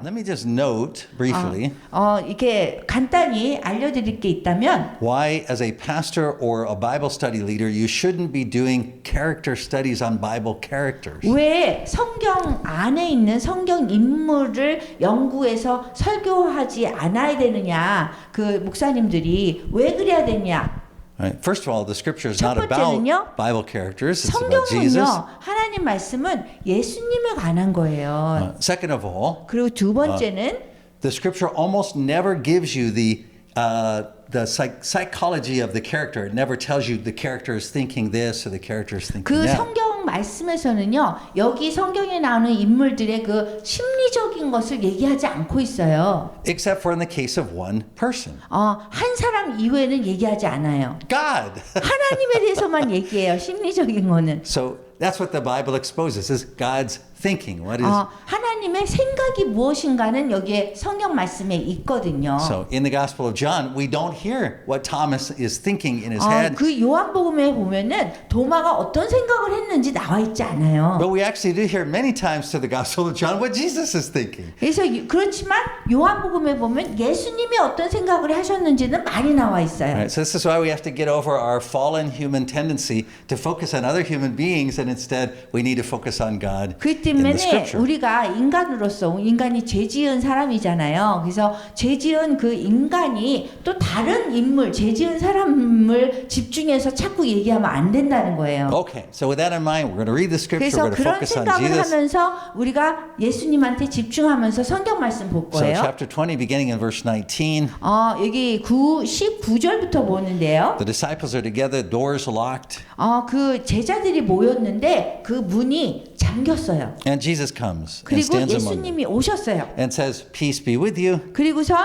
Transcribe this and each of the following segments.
Let me just note briefly 이렇게 간단히 알려드릴 게 있다면 why, as a pastor or a Bible study leader, you shouldn't be doing character studies on Bible characters. 왜 성경 안에 있는 성경 인물을 연구해서 설교하지 않아야 되느냐? 그 목사님들이 왜 그래야 되냐? Right. First of all, the scripture is 첫 not about 번째는요, Bible characters, it's about Jesus. 성경은요, 하나님 말씀은 예수님에 관한 거예요. Second of all, 그리고 두 번째는 the scripture almost never gives you the psychology of the character. It never tells you the character is thinking this or the character is thinking 그 that. 성경 말씀에서는요, 여기 성경에 나오는 인물들의 그 심리적인 것을 얘기하지 않고 있어요. Except for in the case of one person. 한 사람 이외에는 얘기하지 않아요. God. 하나님에 대해서만 얘기해요. 심리적인 거는. So that's what the Bible exposes is God's thinking. What is 하나님의 생각이 무엇인가는 여기에 성경 말씀에 있거든요. So in the Gospel of John, we don't hear what Thomas is thinking in his head. 그 요한복음에 보면은 도마가 어떤 생각을 했는지 나와 있지 않아요. But we actually do hear many times through the Gospel of John what Jesus is thinking. 그래서 그렇지만 요한복음에 보면 예수님이 어떤 생각을 하셨는지는 많이 나와 있어요. Right, so this is why we have to get over our fallen human tendency to focus on other human beings, and instead we need to focus on God 그 in the 때문에 Scripture. 우리가 인간으로서 인간이 죄 지은 사람이잖아요. 그래서 죄 지은 그 인간이 또 다른 인물, 죄 지은 사람을 집중해서 자꾸 얘기하면 안 된다는 거예요. Okay, so with that in mind, we're going to read the Scripture. 그래서 We're going to 그런 focus on 생각을 Jesus. 하면서 우리가 예수님한테 집중하면서 성경 말씀 볼 So 거예요. chapter 20, beginning in verse 19. 여기 19절부터 보는데요. The disciples are together, doors locked, 그 제자들이 모였는데 그 문이 잠겼어요. and Jesus comes and 그리고 stands among them 예수님이 오셨어요. and says, "Peace be with you." 그리고선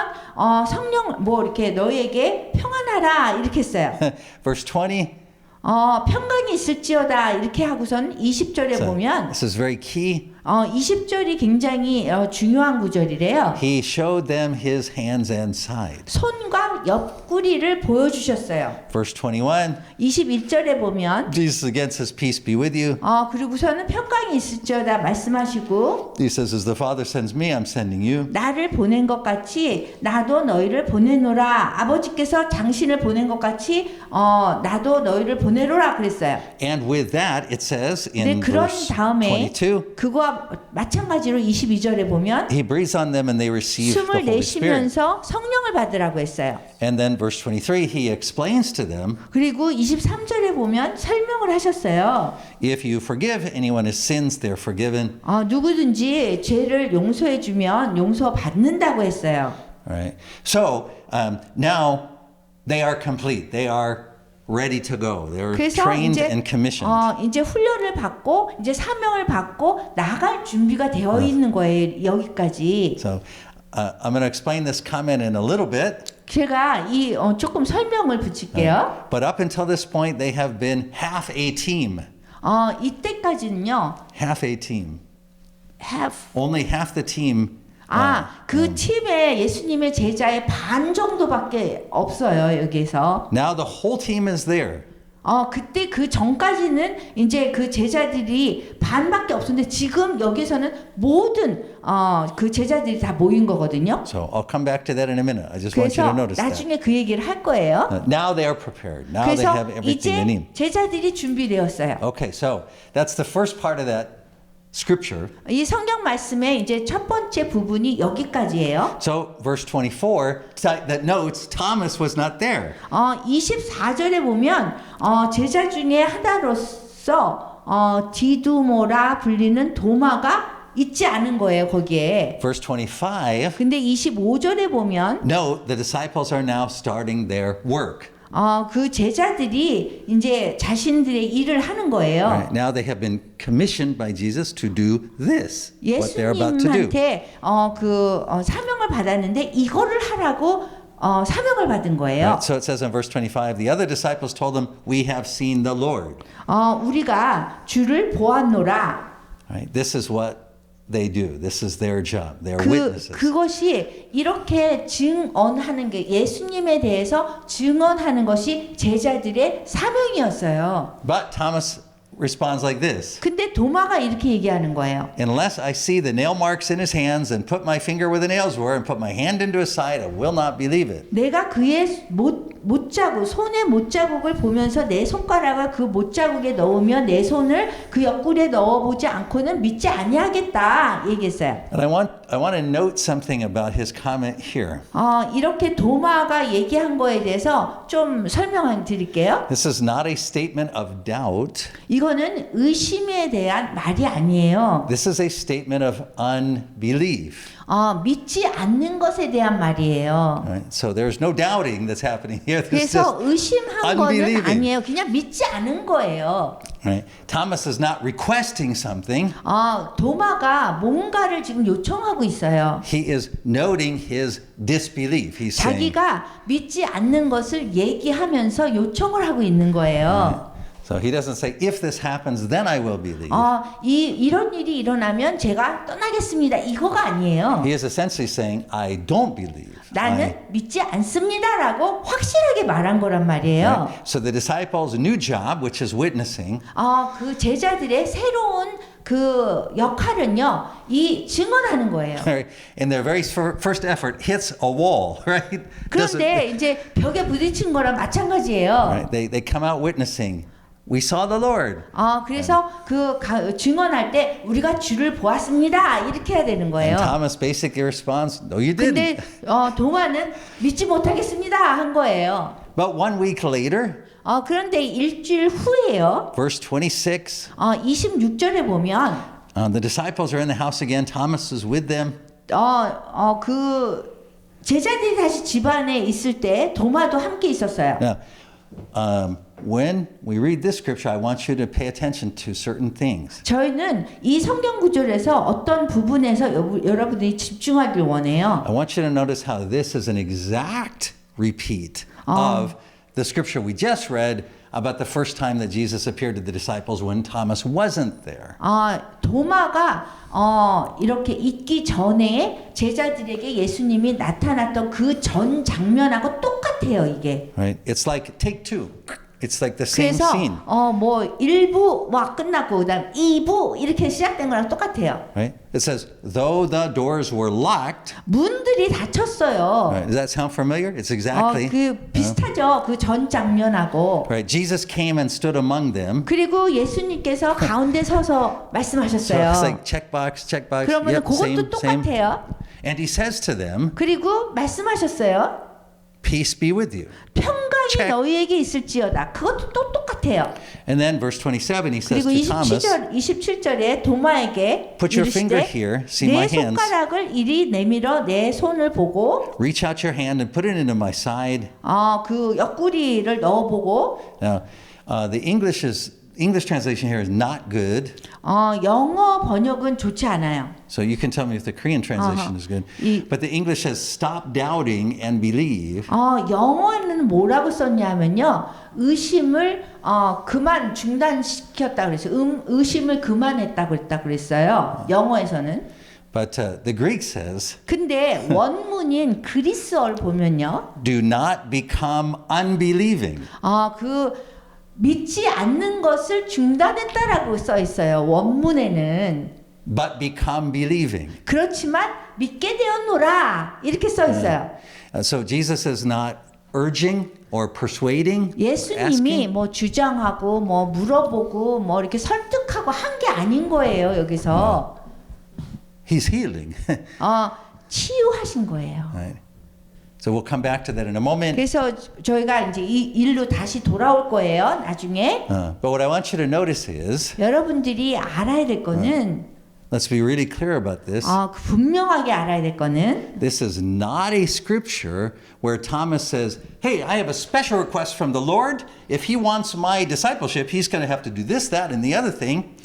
성령 이렇게 너희에게 평안하라 이렇게 했어요. Verse 20. 평강이 있을지어다 이렇게 하고선 20절에 So, 보면 this is very key. 20절이 굉장히 중요한 구절이래요. He showed them his hands and side. 손과 옆구리를 보여주셨어요. Verse 21. 21절에 보면 Jesus again says, "Peace be with you." 그리고서는 평강이 있을지어다 말씀하시고 He says, "As the Father sends me, I'm sending you." 나를 보낸 것 같이 나도 너희를 보내노라. 아버지께서 당신을 보낸 것 같이 나도 너희를 보내노라 그랬어요. And with that, it says 근데 in 그런 verse 다음에 22, 그거와 마찬가지로 22절에 보면 He breathes on them and they receive the 숨을 Holy Spirit. 내쉬면서 성령을 받으라고 했어요. And then verse 23, He explains to them, 그리고 23절에 보면 설명을 하셨어요. "If you forgive anyone his sins, they're forgiven." 누구든지 죄를 용서해 주면 용서받는다고 했어요. All right. So now they are complete. They are ready to go. They're 그래서 trained 이제 and commissioned. 이제 훈련을 받고 이제 사명을 받고 나갈 준비가 되어 있는 거예요. 여기까지. So I'm going to explain this comment in a little bit. 제가 이 조금 설명을 붙일게요. But up until this point, they have been half a team. 이때까지는요. Half a team. have Only half the team. 그 팀에 예수님의 제자의 반 정도밖에 없어요, 여기서. Now the whole team is there. 그때 그 전까지는 이제 그 제자들이 반밖에 없었는데 지금 여기서는 모든 그 제자들이 다 모인 거거든요. So I'll come back to that in a minute. I just want you 그래서 to notice that. 나중에 그 얘기를 할 거예요. Now they are prepared. Now they have 그래서 everything they 이제 need. 제자들이 준비되었어요. Okay, so that's the first part of that scripture. 이 성경 말씀의 이제 첫 번째 부분이 여기까지예요. So verse 24 that notes Thomas was not there. 24절에 보면 제자 중에 하나로서 디두모라 불리는 도마가 있지 않은 거예요, 거기에. Verse 25, 근데 25절에 보면 note the disciples are now starting their work. 그 제자들이 이제 자신들의 일을 하는 거예요. Right, now they have been commissioned by Jesus to do this, what they're about to do. 예수님한테 사명을 받았는데 이거를 하라고 사명을 받은 거예요. Right, so it says in verse 25, the other disciples told them, "We have seen the Lord." 우리가 주를 보았노라. Right, this is what they do. This is their job. They are witnesses. 그것이 이렇게 증언하는 게 예수님에 대해서 증언하는 것이 제자들의 사명이었어요. But Thomas responds like this. 근데 도마가 이렇게 얘기하는 거예요. Unless I see the nail marks in his hands and put my finger where the nails were and put my hand into his side, I will not believe it. 내가 그의 못자국, 손의 못자국을 보면서 내 손가락을 그 못자국에 넣으며 내 손을 그 옆구리에 넣어보지 않고는 믿지 아니하겠다 얘기했어요. And I want to note something about his comment here. 이렇게 도마가 얘기한 거에 대해서 좀 설명 드릴게요. This is not a statement of doubt. 이거는 의심에 대한 말이 아니에요. This is a statement of unbelief. 믿지 않는 것에 대한 말이에요. Right? So there's no doubting that's happening here. This is 그래서 just 의심한 거는 unbelieving. 아니에요. 그냥 믿지 않은 거예요. Right? Thomas is not requesting something. 도마가 뭔가를 지금 요청하고 있어요. He is noting his disbelief. He's saying. 자기가 믿지 않는 것을 얘기하면서 요청을 하고 있는 거예요. So he doesn't say, if this happens, then I will believe. 이런 일이 일어나면 제가 떠나겠습니다. 이거가 아니에요. He is essentially saying, I don't believe. 나는 믿지 않습니다라고 확실하게 말한 거란 말이에요. Right? So the disciples' new job, which is witnessing, 그 제자들의 새로운 그 역할은요, 이 증언하는 거예요. in their very first effort, hits a wall, right? 그런데 이제 벽에 부딪힌 거랑 마찬가지예요. Right? They come out witnessing. We saw the Lord. 그래서 증언할 때 우리가 주를 보았습니다. 이렇게 해야 되는 거예요. And Thomas basically responds, no, you didn't. 근데 도마는 믿지 못하겠습니다 한 거예요. But 1 week later, 그런데 일주일 후에요. verse 26, 26절에 보면 the disciples are in the house again. Thomas is with them. 그 제자들이 다시 집안에 있을 때 도마도 함께 있었어요. Now, when we read this scripture, I want you to pay attention to certain things. 저희는 이 성경 구절에서 어떤 부분에서 여러분들이 집중하길 원해요. I want you to notice how this is an exact repeat of the scripture we just read about the first time that Jesus appeared to the disciples when Thomas wasn't there. 도마가 이렇게 있기 전에 제자들에게 예수님이 나타났던 그 전 장면하고 똑같아요, 이게. Right? It's like take two. It's like the same 그래서 scene. 뭐 1부 막 끝났고 그다음 2부 이렇게 시작된 거랑 똑같아요. Right? It says, though the doors were locked. 문들이 닫혔어요. Right? Does that sound familiar? It's exactly. 그 비슷하죠. 그 전 장면하고. Right? Jesus came and stood among them. 그리고 예수님께서 가운데 서서 So 말씀하셨어요. it's like checkbox, checkbox. 그러면 Yep, 그것도 same. 똑같아요. And he says to them, 그리고 말씀하셨어요. peace be with you. 평강이 Check. 너희에게 있을지어다. 그것도 또 똑같아요. And then verse 27, he says 그리고 to Thomas, 27절에 도마에게 Put your finger 이르시되 here, see 내 my hands. 손가락을 이리 내밀어 내 손을 보고 reach out your hand and put it into my side. 그 옆구리를 넣어보고 Now, the English translation here is not good. 영어 번역은 좋지 않아요. So you can tell me if the Korean translation is good. But the English says stop doubting and believe. 영어는 뭐라고 썼냐면요. 의심을 그만 중단시켰다 그랬어요. 의심을 그만했다고 그랬어요. 영어에서는. But the Greek says, 근데 원문인 그리스어를 보면요. do not become unbelieving. 믿지 않는 것을 중단했다라고 써 있어요. 원문에는. But become believing. 그렇지만 믿게 되었노라 이렇게 써 있어요. So Jesus is not urging or persuading. 예수님이 asking. 뭐 주장하고 뭐 물어보고 뭐 이렇게 설득하고 한 게 아닌 거예요. 여기서. He's healing. 치유하신 거예요. Right? So we'll come back to that in a moment. 그래서 저희가 이제 이 일로 다시 돌아올 거예요. 나중에. But what I want you to notice is, 여러분들이 알아야 될 거는 let's be really clear about this. 분명하게 알아야 될 거는 This is not a scripture where Thomas says, hey, I have a special request from the Lord. If he wants my discipleship, he's going to have to do this, that, and the other thing.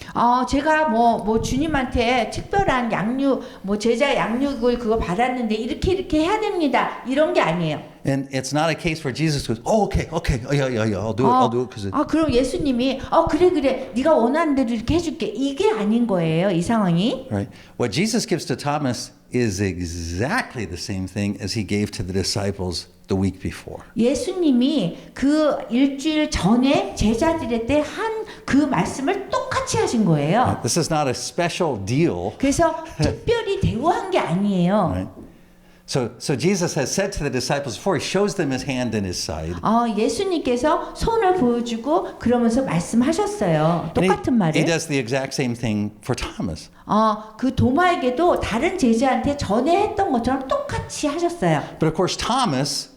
제가 뭐 주님한테 특별한 양육, 뭐 제자 양육을 그거 받았는데 이렇게 해야 됩니다. 이런 게 아니에요. And it's not a case where Jesus goes, oh, okay, yeah, I'll do it. Because 그럼 예수님이 그래, 네가 원하는 대로 이렇게 해줄게. 이게 아닌 거예요, 이 상황이. right? What Jesus gives to Thomas is exactly the same thing as he gave to the disciples the week before. 예수님이 그 일주일 전에 제자들한테 한 그 말씀을 똑같이 하신 거예요. This is not a special deal. 그래서 특별히 대우한 게 아니에요. Right? So Jesus has said to the disciples before, he shows them his hand and his side. 예수님께서 손을 보여주고 그러면서 말씀하셨어요. 똑같은 He 말을. does the exact same thing for Thomas. 그 도마에게도 다른 제자한테 전에 했던 것처럼 똑같이 하셨어요. But of course, Thomas,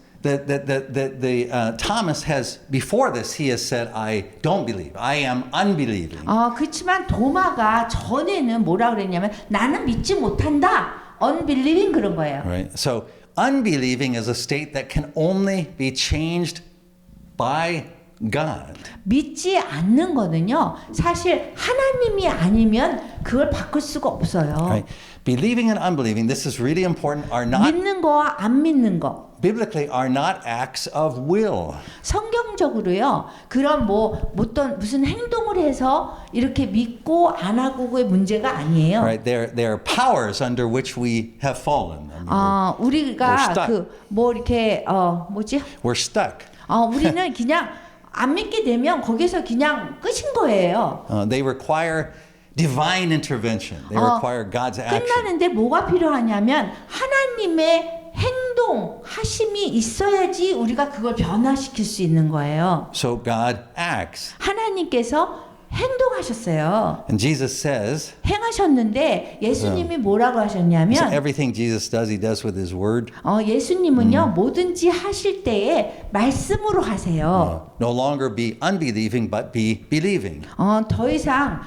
Thomas has before this he has said, "I don't believe. I am unbelieving." 그렇지만 도마가 전에는 뭐라 그랬냐면 나는 믿지 못한다. unbelieving 그런 거예요. Right. So unbelieving is a state that can only be changed by God. 믿지 않는 거는요. 사실 하나님이 아니면 그걸 바꿀 수가 없어요. Right. Believing and unbelieving, this is really important, are not 믿는 거와 안 믿는 거. biblically are not acts of will. 성경적으로요. 그런 어떤 무슨 행동을 해서 이렇게 믿고 안 하고의 문제가 아니에요. Right. They are powers under which we have fallen. I mean, 우리가 we're stuck. 이렇게 뭐지? we're stuck. 우리는 그냥 안 믿게 되면 거기서 그냥 끝인 거예요. They require divine intervention. They require God's action. 끝나는데 뭐가 필요하냐면 하나님의 행동, 하심이 있어야지 우리가 그걸 변화시킬 수 있는 거예요. So God acts. 하나님께서 행동하셨어요. And Jesus says, 행하셨는데 예수님이 뭐라고 so 하셨냐면 everything Jesus does, he does with his word. 예수님은요 뭐든지 하실 때에 말씀으로 하세요. No longer be unbelieving, but be believing. 더 이상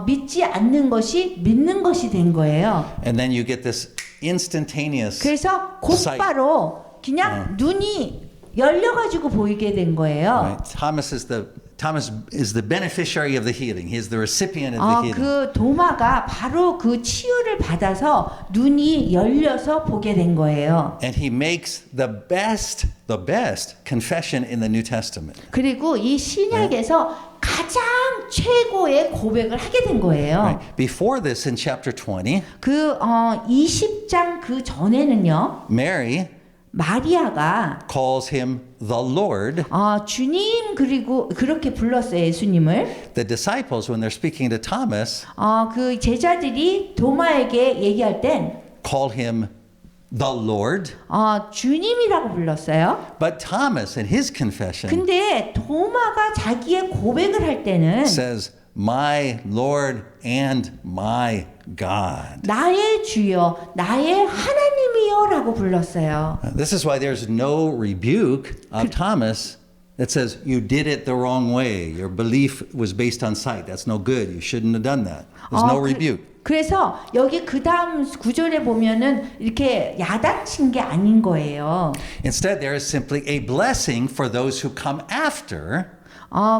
믿지 않는 것이 믿는 것이 된 거예요. And then you get this instantaneous 그래서 곧바로 그냥 눈이 열려가지고 보이게 된 거예요. Right? Thomas is the beneficiary of the healing. He is the recipient of the healing. 그 도마가 바로 그 치유를 받아서 눈이 열려서 보게 된 거예요. And he makes the best confession in the New Testament. 그리고 이 신약에서 가장 최고의 고백을 하게 된 거예요. Right? Before this, in chapter 20, 그 20장 그 전에는요. Mary 마리아가 calls him the Lord. 주님 그리고 그렇게 불렀어요 예수님을. The disciples, when they're speaking to Thomas, 그 제자들이 도마에게 얘기할 땐 call him the Lord. 주님이라고 불렀어요. But Thomas, in his confession, 근데 도마가 자기의 고백을 할 때는 says, "My Lord and my God." 나의 주여, 나의 하나님이여라고 불렀어요. This is why there's no rebuke of Thomas that says you did it the wrong way. Your belief was based on sight. That's no good. You shouldn't have done that. There's no rebuke. 그래서 여기 그 다음 구절에 보면은 이렇게 야단친 게 아닌 거예요. Instead, there is simply a blessing for those who come after.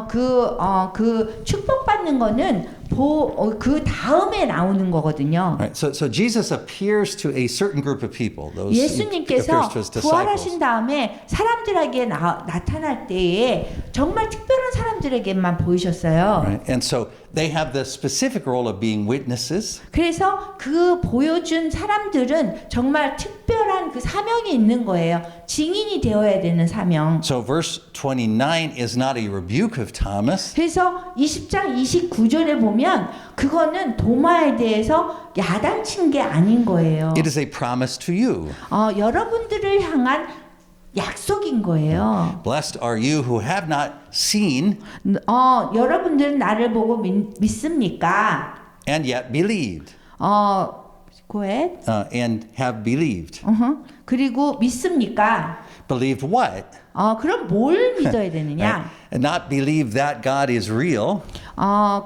그 축복받는 거는 그 다음에 나오는 거거든요. Right. So Jesus appears to a certain group of people. Those 예수님께서 appears to his 부활하신 disciples. 다음에 사람들에게 나타날 때에 정말 특별한 사람들에게만 보이셨어요. Right. And so they have the specific role of being witnesses. 그래서 그 보여준 사람들은 정말 특별한 그 사명이 있는 거예요. 증인이 되어야 되는 사명. So verse 29 is not a rebuke of Thomas. 그래서 20장 29절에 보면 그거는 도마에 대해서 야단친 게 아닌 거예요. It is a promise to you. 여러분들을 향한 약속인 거예요. Blessed are you who have not seen 여러분들은 나를 보고 믿습니까? and yet believed. Go ahead. And have believed. 그리고 믿습니까? Believed what? 그럼 뭘 믿어야 되느냐? And not believe that God is real.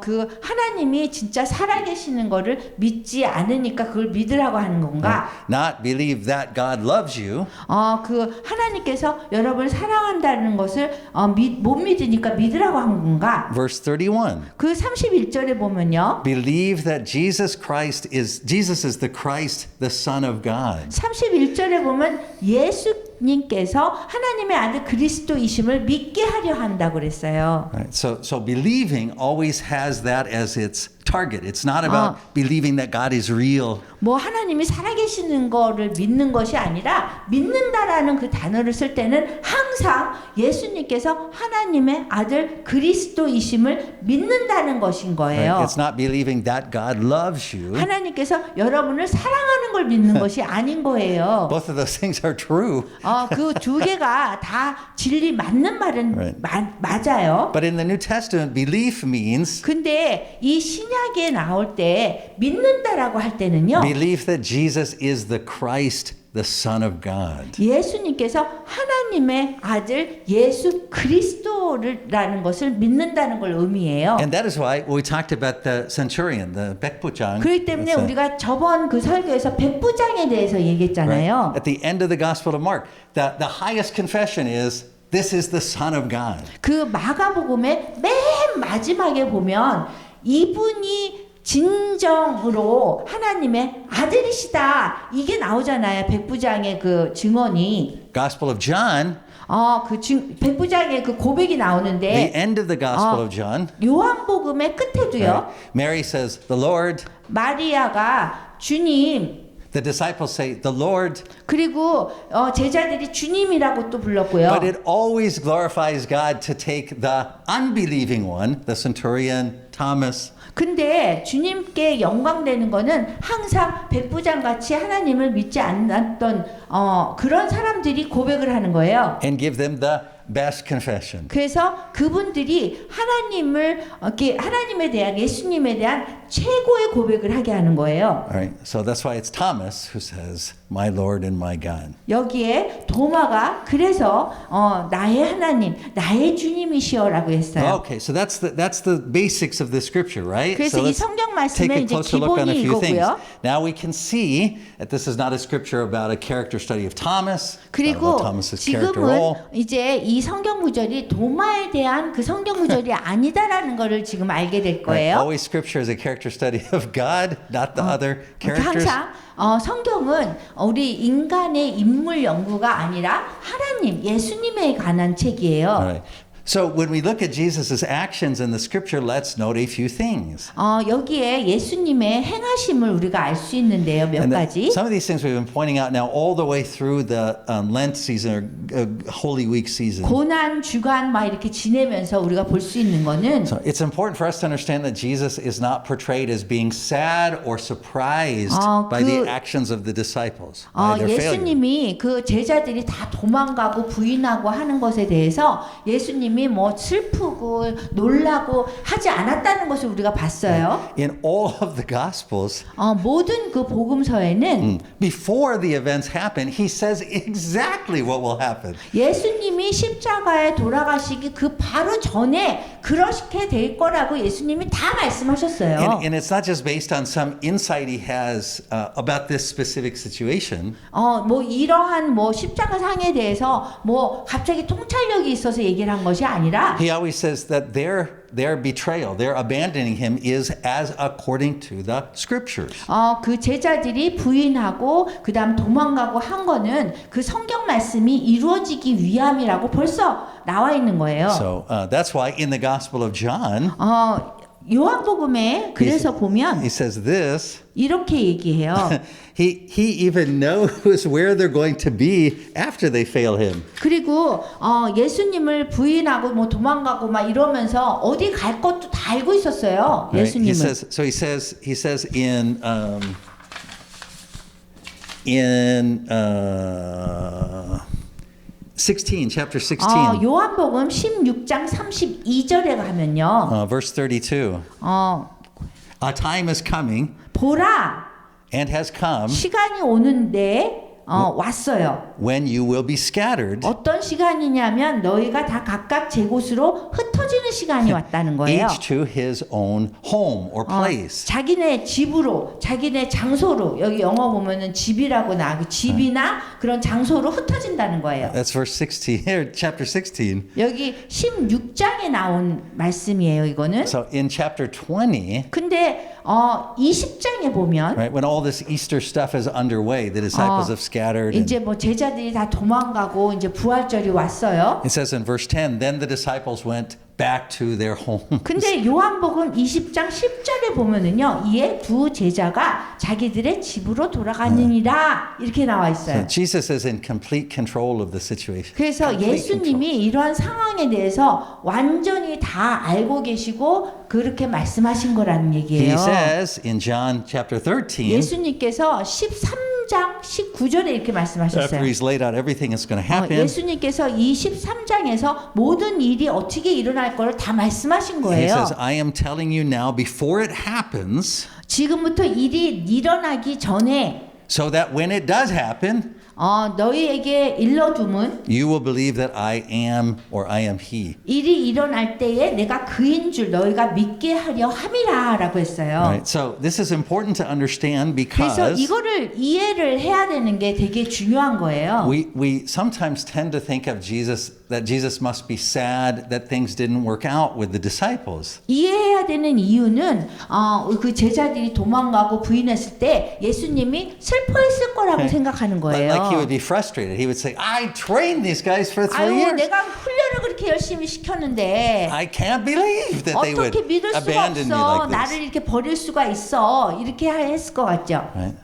그 하나님이 진짜 살아계시는 거를 믿지 않으니까 그걸 믿으라고 하는 건가? Not believe that God loves you. 그 하나님께서 여러분을 사랑한다는 것을 못 믿으니까 믿으라고 한 건가? Verse 31. 그 31절에 보면요. Believe that Jesus is the Christ, the Son of God. 31절에 보면 예수 예수님께서 하나님의 아들 그리스도이심을 믿게 하려 한다고 그랬어요. Right? So believing always has that as its target. It's not about believing that God is real. 뭐 하나님이 살아계시는 거를 믿는 것이 아니라 믿는다라는 그 단어를 쓸 때는 항상 예수님께서 하나님의 아들 그리스도이심을 믿는다는 것인 거예요. Right? It's not believing that God loves you. 하나님께서 여러분을 사랑하는 걸 믿는 것이 아닌 거예요. Both of those things are true. 그 두 개가 다 진리 맞는 말은 Right. 맞아요. But in the New Testament, belief means 근데 이 신약에 나올 때 믿는다라고 할 때는요. belief that Jesus is the Christ, the Son of God. 예수님께서 하나님의 아들 예수 그리스도라는 것을 믿는다는 걸 의미해요. And that is why we talked about the centurion, the 백부장. 그렇기 때문에 우리가 저번 그 설교에서 백부장에 대해서 얘기했잖아요. At the end of the Gospel of Mark, the highest confession is, this is the Son of God. 그 마가복음의 맨 마지막에 보면 이분이 진정으로 하나님의 아들이시다 이게 나오잖아요. 백부장의 그 증언이. Gospel of John, 백부장의 그 고백이 나오는데 the end of the Gospel of John, 요한복음의 끝에도요. right? Mary says, the Lord, 마리아가 주님 the disciples say, the Lord, 그리고 제자들이 주님이라고 또 불렀고요. but it always glorifies God to take the unbelieving one, the centurion, Thomas, 근데 주님께 영광되는 거는 항상 백부장 같이 하나님을 믿지 않았던 그런 사람들이 고백을 하는 거예요. and give them the best confession. 그래서 그분들이 하나님에 대한 예수님에 대한 최고의 고백을 하게 하는 거예요. All right, so that's why it's Thomas who says, my Lord and my God. 여기에 도마가 그래서 나의 하나님, 나의 주님이시여라고 했어요. Okay, so that's the basics of the scripture, right? 그래서 So 이 let's 성경 take 말씀의 a 이제 closer look on a 기본이 few things. 이거고요. Now we can see that this is not a scripture about a character study of Thomas, not 그리고 about Thomas's character at all. 지금은 이제 이 성경 구절이 도마에 대한 그 성경 구절이 아니다라는 거를 지금 알게 될 Right? 거예요. Always scripture is a character study of God, not the other characters. 항상 성경은 우리 인간의 인물 연구가 아니라 하나님, 예수님에 관한 책이에요. All right. So when we look at Jesus' actions in the scripture, let's note a few things. 여기에 예수님의 행하심을 우리가 알 수 있는데요. 몇 And 가지. some of these things we've been pointing out now all the way through the Lent season or Holy Week season. 고난 주간 막 이렇게 지내면서 우리가 볼 수 있는 거는 So it's important for us to understand that Jesus is not portrayed as being sad or surprised by the actions of the disciples, by their failure. 예수님이 그 제자들이 다 도망가고 부인하고 하는 것에 대해서 예수님이 뭐 슬프고 놀라고 하지 않았다는 것을 우리가 봤어요. In all of the Gospels, 모든 그 복음서에는 before the events happen, he says exactly what will happen. 예수님이 십자가에 돌아가시기 그 바로 전에 그렇게 될 거라고 예수님이 다 말씀하셨어요. And it's not just based on some insight he has about this specific situation. 뭐 이러한 뭐 십자가 상에 대해서 뭐 갑자기 통찰력이 있어서 얘기를 한 것이 아니라 He always says that their betrayal, their abandoning him is as according to the scriptures. 그 제자들이 부인하고 그다음 도망가고 한 거는 그 성경 말씀이 이루어지기 위함이라고 벌써 나와 있는 거예요. So that's why in the Gospel of John, 요한복음에 그래서 보면 he says this. 이렇게 얘기해요. He even knows where they're going to be after they fail him. 그리고 예수님을 부인하고 뭐 도망가고 막 이러면서 어디 갈 것도 다 알고 있었어요. Right? 예수님은. He says in chapter 16, 요한복음 16장 32절에 가면요. verse 32. A time is coming 보라 and has come 시간이 오는데 왔어요. when you will be scattered, 어떤 시간이냐면 너희가 다 각각 제 곳으로 흩어지는 시간이 왔다는 거예요. each to his own home or place. 자기네 집으로, 자기네 장소로 여기 영어 보면은 집이라고 나오고 집이나 그런 장소로 흩어진다는 거예요. That's verse 16 here, chapter 16. 여기 16장에 나온 말씀이에요, 이거는. So in chapter 20, 근데 20장에 보면 Right? When all this Easter stuff is underway, the disciples have scattered. 이제 뭐 제자들이 다 도망가고 이제 부활절이 왔어요. It says in verse 10, then the disciples went back to their home. 근데 요한복음 20장 10절에 보면은요, 이에 두 제자가 자기들의 집으로 돌아가느니라 이렇게 나와 있어요. Jesus is in complete control of the situation. 그래서 Complete control. 예수님이 이러한 상황에 대해서 완전히 다 알고 계시고 그렇게 말씀하신 거라는 He 얘기예요. says in John chapter 13, 예수님께서 13장 19절에 이렇게 after 말씀하셨어요. he's laid out everything that's going to happen, 예수님께서 이 13장에서 모든 일이 어떻게 일어날 걸 다 말씀하신 he 거예요. says, I am telling you now before it happens, 지금부터 일이 일어나기 전에 so that when it does happen, 너희에게 일러둠은 you will believe that I am or I am he. 일이 일어날 때에 내가 그인 줄 너희가 믿게 하려 함이라라고 했어요. Right? So this is important to understand 그래서 because 이거를 이해를 해야 되는 게 되게 중요한 거예요. we sometimes tend to think of Jesus that Jesus must be sad that things didn't work out with the disciples. 이해해야 되는 이유는 그 제자들이 도망가고 부인했을 때 예수님이 슬퍼했을 거라고 생각하는 거예요. Like he would be frustrated. He would say, I trained these guys for 3 아유, years. 내가 훈련을 그렇게 열심히 시켰는데 I can't believe that they would 어떻게 믿을 수가 abandon me 없어? like 나를 this. 이렇게 버릴 수가 있어? 이렇게 했을 것 같죠. Right?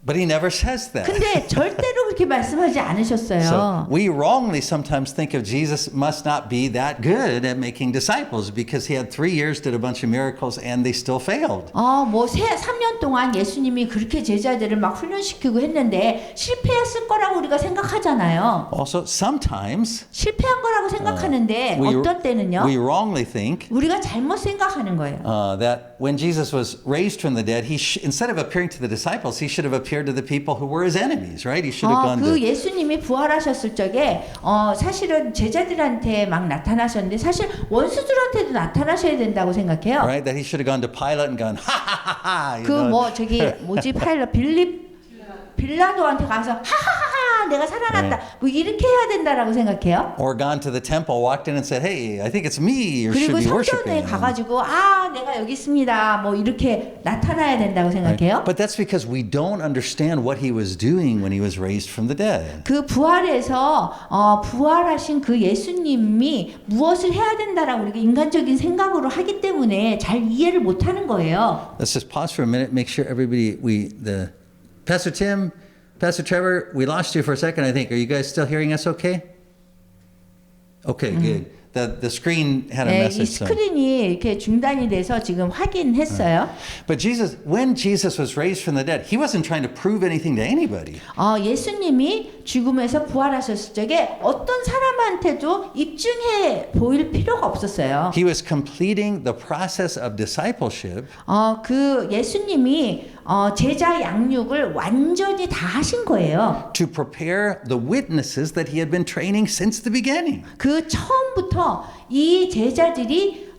But he never says that. 근데 절대로 그렇게 말씀하지 So 않으셨어요. we wrongly sometimes think of Jesus must not be that good at making disciples because he had 3 years, did a bunch of miracles, and they still failed. 3년 동안 예수님이 그렇게 제자들을 막 훈련시키고 했는데 실패했을 거라고 우리가 생각하잖아요. Also, sometimes 실패한 거라고 생각하는데 we 어떤 때는요? we wrongly think 우리가 잘못 생각하는 거예요. that when Jesus was raised from the dead, instead of appearing to the disciples, he should have appeared to the people who were his enemies, right? He should have gone 그 to. 예수님이 부활하셨을 적에 사실은 제자들한테 막 나타나셨는데 사실 원수들한테도 나타나셔야 된다고 생각해요. Right? That he should have gone to Pilate and gone, ha ha ha ha. You know? 파일럿 빌라도한테 가서 하하하하 내가 살아났다 뭐 이렇게 해야 된다라고 생각해요. Or gone to the temple, walked in and said, hey, I think it's me you should 그리고 be 성전에 worshiping. 가가지고 내가 여기 있습니다 뭐 이렇게 나타나야 된다고 생각해요. But that's because we don't understand what he was doing when he was raised from the dead. 그 부활에서 부활하신 그 예수님이 무엇을 해야 된다라고 우리가 인간적인 생각으로 하기 때문에 잘 이해를 못하는 거예요. Let's just pause for a minute, make sure everybody, Pastor Tim, Pastor Trevor, we lost you for a second, I think. Are you guys still hearing us okay? Okay, good. The screen had a 이 message. So. 스크린이 이렇게 중단이 돼서 지금 확인했어요. But when Jesus was raised from the dead, he wasn't trying to prove anything to anybody. 예수님이 죽음에서 부활하셨을 적에 어떤 사람한테도 입증해 보일 필요가 없었어요. He was completing the process of discipleship 그 예수님이 제자 양육을 완전히 다 하신 거예요. to prepare the witnesses that he had been training since the beginning. 그 처음부터 이 제자들이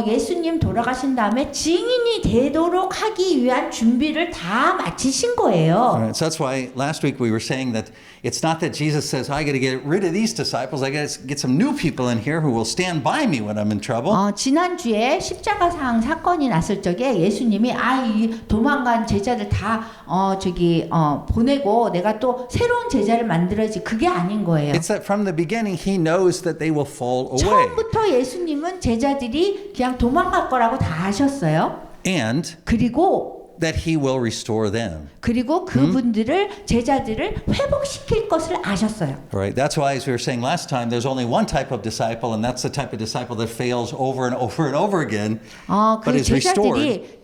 예수님 돌아가신 다음에 증인이 되도록 하기 위한 준비를 다 마치신 거예요. All right, so that's why last week we were saying that it's not that Jesus says, I got to get rid of these disciples. I got to get some new people in here who will stand by me when I'm in trouble. 지난주에 십자가상 사건이 났을 적에 예수님이 이 도망간 제자들 다 보내고 내가 또 새로운 제자를 만들어야지 그게 아닌 거예요. It's that from the beginning he knows that they will fall away. 처음부터 예수님은 제자들이 그냥 도망갈 거라고 다 아셨어요. And 그리고 that he will restore them. 그리고 그분들을 제자들을 회복시킬 것을 아셨어요. Right. That's why, as we were saying last time, there's only one type of disciple, and that's the type of disciple that fails over and over and over again, but 그 is restored. 제자들이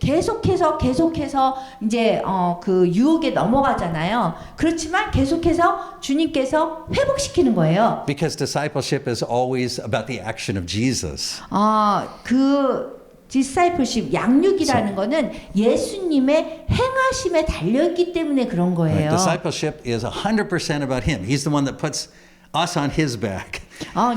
계속해서 이제 그 유혹에 넘어가잖아요. 그렇지만 계속해서 주님께서 회복시키는 거예요. Because discipleship is always about the action of Jesus. 그 디사이플십 양육이라는 거는 예수님의 행하심에 달려있기 때문에 그런 거예요. Right. Discipleship is 100% about him. He's the one that puts us on his back.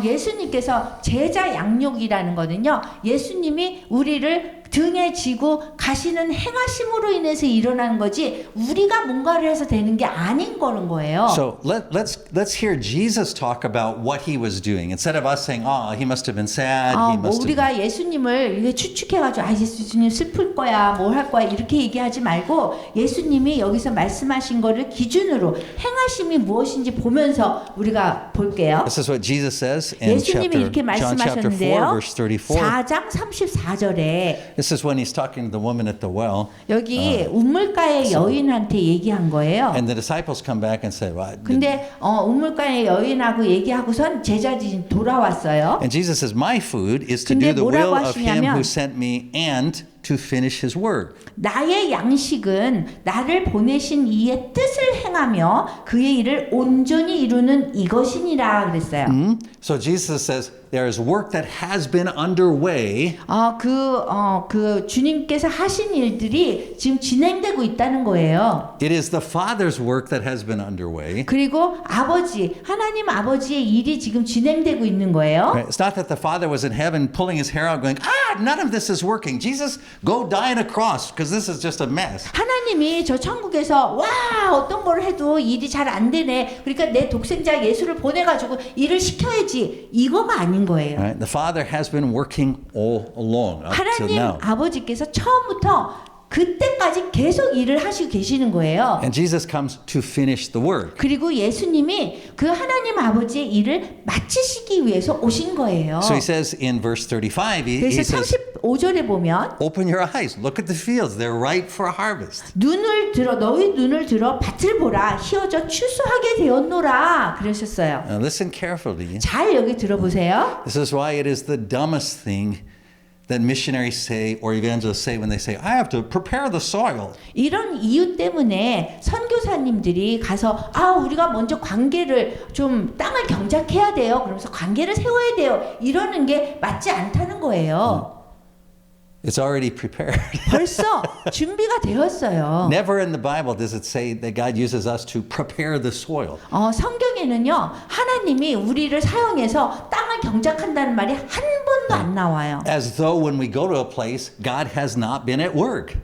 예수님께서 제자 양육이라는 거는요. 예수님이 우리를 등에 지고 가시는 행하심으로 인해서 일어나는 거지 우리가 뭔가를 해서 되는 게 아닌 거는 거예요. So let's hear Jesus talk about what he was doing instead of us saying, "Oh, he must have been sad. He 뭐 must have." 우리가 예수님을 이게 추측해가지고 예수님 슬플 거야, 뭘 할 거야 이렇게 얘기하지 말고 예수님이 여기서 말씀하신 거를 기준으로 행하심이 무엇인지 보면서 우리가 볼게요. This is what Jesus says in 예수님이 이렇게 John chapter 4, 말씀하셨는데요. verse 34. 4장 34절에 This is when he's talking to the woman at the well, 여기 우물가의 여인한테 얘기한 거예요. and the disciples come back and say, "Well," 근데 우물가의 여인하고 얘기하고선 제자들이 돌아왔어요. and Jesus says, "My food is to do 근데 the will 뭐라고 of him 하시냐면 who sent me and to finish his word." 나의 양식은 나를 보내신 이의 뜻을 행하며 그의 일을 온전히 이루는 이것이니라 그랬어요. So Jesus says there is work that has been underway. 그 주님께서 하신 일들이 지금 진행되고 있다는 거예요. It is the Father's work that has been underway. 그리고 하나님 아버지의 일이 지금 진행되고 있는 거예요. Right? It's not that the Father was in heaven pulling his hair out going, none of this is working. Jesus, go die on a cross because this is just a mess. 하나님이 저 천국에서 어떤 걸 해도 일이 잘 안 되네. 그러니까 내 독생자 예수를 보내가지고 일을 시켜야지. 이거가 아닌 거예요. Right? The Father has been working all along up till 하나님 now. 아버지께서 처음부터 그때까지 계속 일을 하시고 계시는 거예요. And Jesus comes to finish the work. 그리고 예수님이 그 하나님 아버지의 일을 마치시기 위해서 오신 거예요. So he says in verse 35, he 그래서 says, 35절에 보면 open your eyes, look at the fields, they're ripe for harvest. 너희 눈을 들어 밭을 보라 희어져 추수하게 되었노라 그러셨어요. Now listen carefully. 잘 여기 들어보세요. This is why it is the dumbest thing that missionaries say or evangelists say when they say, I have to prepare the soil. 이런 이유 때문에 선교사님들이 가서 우리가 먼저 관계를 좀 땅을 경작해야 돼요. 그러면서 관계를 세워야 돼요. 이러는 게 맞지 않다는 거예요. It's already prepared. 벌써 준비가 되었어요. Never in the Bible does it say that God uses us to prepare the soil. 성경에는요. 하나님이 우리를 사용해서 땅을 경작한다는 말이 한 번도 안 나와요. As though when we go to a place, God has not been at work.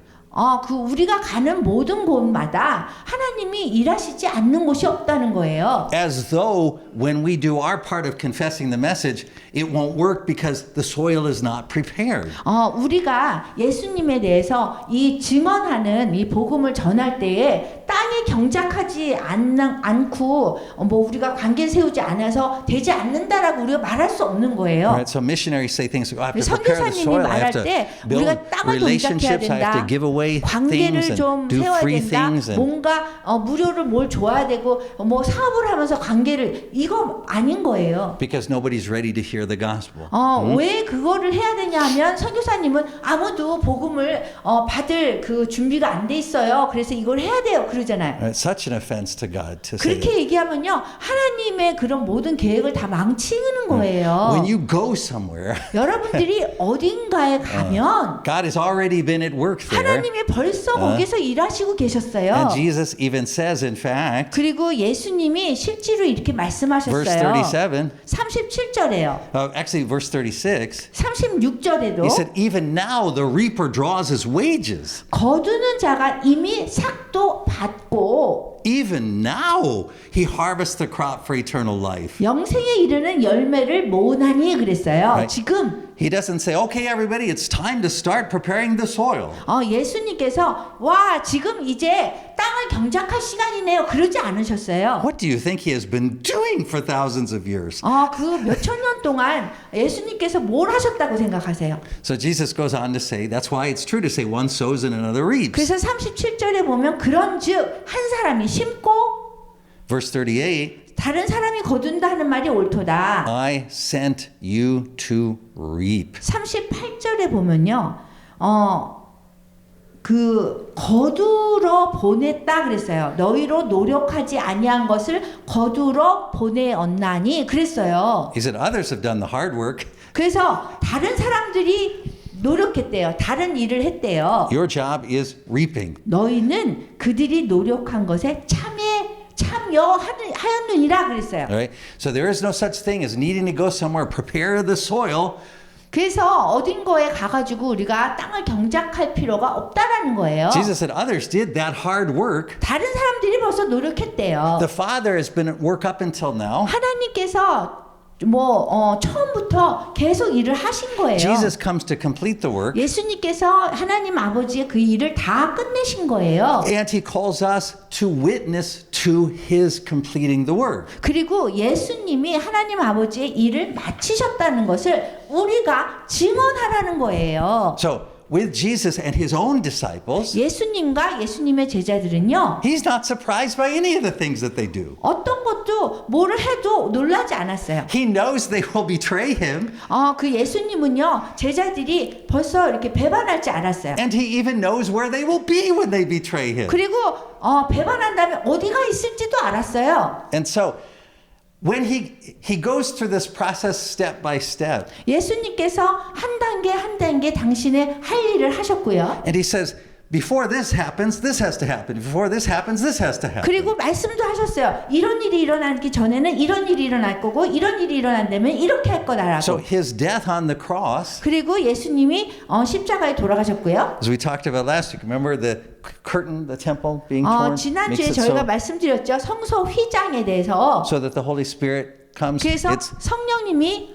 우리가 가는 모든 곳마다 하나님이 일하시지 않는 곳이 없다는 거예요. As though when we do our part of confessing the message, it won't work because the soil is not prepared. 우리가 예수님에 대해서 이 증언하는 이 복음을 전할 때에 땅에 경작하지 않고 우리가 관계 세우지 않아서 되지 않는다라고 우리가 말할 수 없는 거예요. Right? So missionaries say things like, I have to prepare the 선교사님이 soil, I have 말할 to 때 build 우리가 땅을 동작해야 relationships, I have to 된다. give away things 관계를 and 좀 do 세워야 free 된다. things. And 뭔가 무료를 뭘 줘야 되고 사업을 하면서 관계를 이거 아닌 거예요. because nobody's ready to hear the gospel. 왜 그거를 해야 되냐 하면 선교사님은 아무도 복음을 받을 그 준비가 안 돼 있어요. 그래서 이걸 해야 돼요. 그러잖아요. Right? Such an offense to God to say 그렇게 that. 얘기하면요. 하나님의 그런 모든 계획을 다 망치는 거예요. When you go somewhere, 여러분들이 어딘가에 가면 God has already been at work there. 하나님이 벌써 거기서 일하시고 계셨어요. And Jesus even says, in fact, 그리고 예수님이 실제로 이렇게 verse 말씀하셨어요. 37, 37절에요. actually verse 36, 36절에도 he said, even now the reaper draws his wages. 거두는 자가 이미 삭도 받고 Even now he harvests the crop for eternal life. 영생에 이르는 열매를 모으나니 그랬어요. Right. 지금 He doesn't say, okay, everybody, it's time to start preparing the soil. 예수님께서 지금 이제 땅을 경작할 시간이네요. 그러지 않으셨어요. What do you think he has been doing for thousands of years? 그 몇천 년 동안 예수님께서 뭘 하셨다고 생각하세요? So Jesus goes on to say, that's why it's true to say one sows and another reaps. 그래서 37절에 보면 그런즉 한 사람이 심고 Verse 38, 다른 사람이 거둔다는 말이 옳도다. I sent you to reap. 38절에 보면요. 그 거두러 보냈다 그랬어요. 너희로 노력하지 아니한 것을 거두러 보내었나니 그랬어요. He said, others have done the hard work. 그래서 다른 사람들이 노력했대요. 다른 일을 했대요. Your job is reaping. 너희는 그들이 노력한 것에 참여하였느니라 그랬어요. All right? So there is no such thing as needing to go somewhere, prepare the soil, 그래서 어딘가에 가가지고 우리가 땅을 경작할 필요가 없다라는 거예요. Jesus said others did that hard work. 다른 사람들이 벌써 노력했대요. The Father has been at work up until now. 하나님께서 처음부터 계속 일을 하신 거예요. Jesus comes to complete the work. 예수님께서 하나님 아버지의 그 일을 다 끝내신 거예요. And he calls us to witness to his completing the work. 그리고 예수님이 하나님 아버지의 일을 마치셨다는 것을 우리가 증언하라는 거예요. So with Jesus and his own disciples, 예수님과 예수님의 제자들은요. he's not surprised by any of the things that they do. 어떤 것도 뭐를 해도 놀라지 않았어요. He knows they will betray him, 그 예수님은요. 제자들이 벌써 이렇게 배반할지 알았어요. and he even knows where they will be when they betray him. 그리고 배반한 다음에 어디가 있을지도 알았어요. And so when he goes through this process step by step, 예수님께서 한 단계 한 단계 당신의 할 일을 하셨고요. and he says, before this happens, this has to happen. Before this happens, this has to happen. 그리고 말씀도 하셨어요. 이런 일이 일어나기 전에는 이런 일이 일어날 거고 이런 일이 일어난다면 이렇게 할 거다라고. So his death on the cross, 그리고 예수님이 십자가에 돌아가셨고요. as we talked about last week, remember the curtain, the temple being torn, 지난주에 makes it 저희가 so, 말씀드렸죠. 성소 휘장에 대해서. so that the Holy Spirit comes. 그래서 성령님이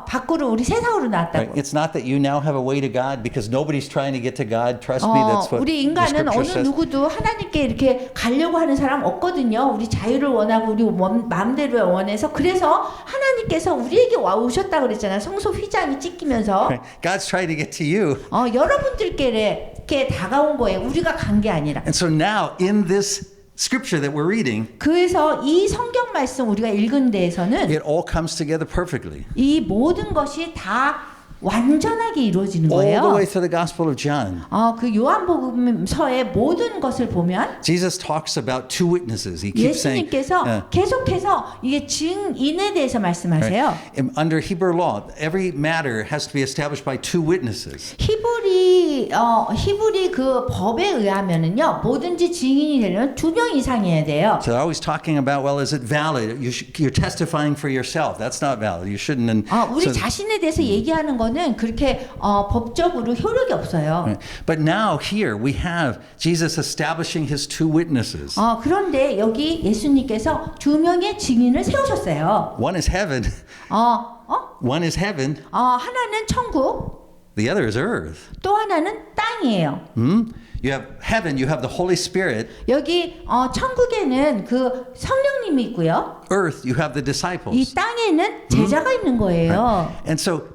밖으로 우리 세상으로 나왔다고. Right? It's not that you now have a way to God because nobody's trying to get to God. Trust me, that's what 우리 the 인간은 scripture 어느 says. 누구도 하나님께 이렇게 가려고 하는 사람 없거든요. 우리 자유를 원하고 우리 마음대로 원해서 그래서 하나님께서 우리에게 오셨다 그랬잖아요. 성소 휘장이 찢기면서 Right? God's trying to get to you. 여러분들께 이렇게 다가온 거예요. 우리가 간 게 아니라. And so now in this scripture that we're reading, 그래서 이 성경 말씀 우리가 읽은 데에서는 it all comes together perfectly. 이 모든 것이 다 완전하게 이루어지는 All the 거예요. way through the Gospel of John. 그 요한복음서의 모든 것을 보면 Jesus talks about two witnesses. He keeps saying, 예수님께서 계속해서 이게 증인에 대해서 말씀하세요. right? Under Hebrew law, every matter has to be established by two witnesses. 히브리 그 법에 의하면은요 뭐든지 증인이 되려면 2명 이상이어야 돼요. So they're always talking about, well, is it valid? You're testifying for yourself. That's not valid. You shouldn't. 우리 So- 자신에 대해서 얘기하는 거는 그렇게 법적으로 효력이 없어요. Right. But now here we have Jesus establishing his two witnesses. 그런데 여기 예수님께서 2명의 증인을 세우셨어요. One is heaven. One is heaven. 하나는 천국, The other is earth. 또 하나는 땅이에요. You have heaven. You have the Holy Spirit. 여기 천국에는 그 성령님이 있고요. Earth. You have the disciples. 이 땅에는 제자가 있는 거예요. And so